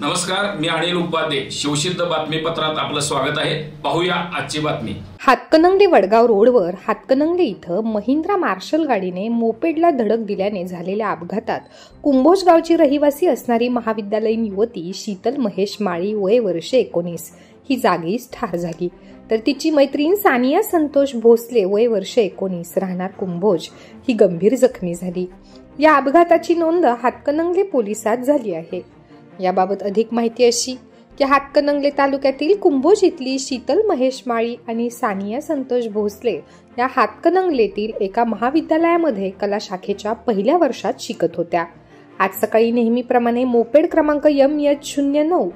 नमस्कार, मी अनिल उपाध्ये. शिवसिद्ध बातमीपत्रात आपलं स्वागत आहे. पाहूया आजची बातमी. हातकणंगले वडगाव रोडवर हातकणंगले इथं महिंद्रा मार्शल गाडीने मोपेडला धडक दिल्याने झालेल्या अपघातात कुंभोज गावची रहिवासी असणारी महाविद्यालयीन युवती शीतल महेश माळी वय वर्ष 19 ही जागीच ठार झाली, तर तिची मैत्रीण सानिया संतोष भोसले वय वर्ष 19 राहणार कुंभोज ही गंभीर जखमी झाली. या अपघाताची नोंद हातकणंगले पोलिसात झाली आहे. याबाबत अधिक माहिती अशी की हातकणंगले तालुक्यातील कुंभोज इथली शीतल महेश माळी आणि सानिया संतोष भोसले या हातकणंगलेतील एका महाविद्यालयामध्ये कला शाखेच्या पहिल्या वर्षात शिकत होत्या. आज सकाळी नेहमीप्रमाणे मोपेड क्रमांक MH09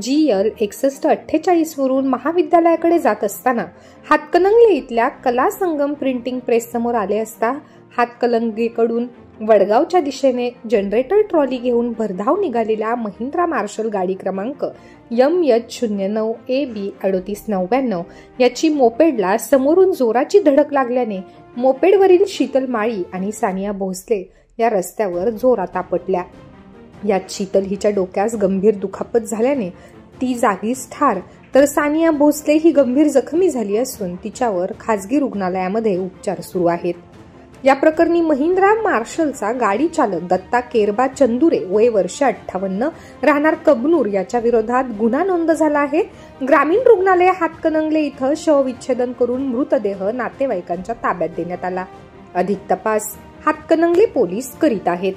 GL 6148 वरून महाविद्यालयाकडे जात असताना हातकणंगले इथल्या कला संगम प्रिंटिंग प्रेस समोर आले असता हातकणंगलेकडून वडगावच्या दिशेने जनरेटर ट्रॉली घेऊन भरधाव निघालेल्या महिंद्रा मार्शल गाडी क्रमांक MH09 AB 3899 याची मोपेडला समोरून जोराची धडक लागल्याने मोपेडवरील शीतल माळी आणि सानिया भोसले या रस्त्यावर जोरात आपटल्या. यात शीतल हिच्या डोक्यास गंभीर दुखापत झाल्याने ती जागीच ठार, तर सानिया भोसले ही गंभीर जखमी झाली असून तिच्यावर खासगी रुग्णालयामध्ये उपचार सुरू आहेत. या प्रकरणी महिंद्रा मार्शलचा गाडी चालक दत्ता केरबा चंदुरे वय वर्ष 58 राहणार कबनूर याच्या विरोधात गुन्हा नोंद झाला आहे. ग्रामीण रुग्णालय हातकणंगले इथं शवविच्छेदन करून मृतदेह नातेवाईकांच्या ताब्यात देण्यात आला. अधिक तपास हातकणंगले पोलीस करीत आहेत.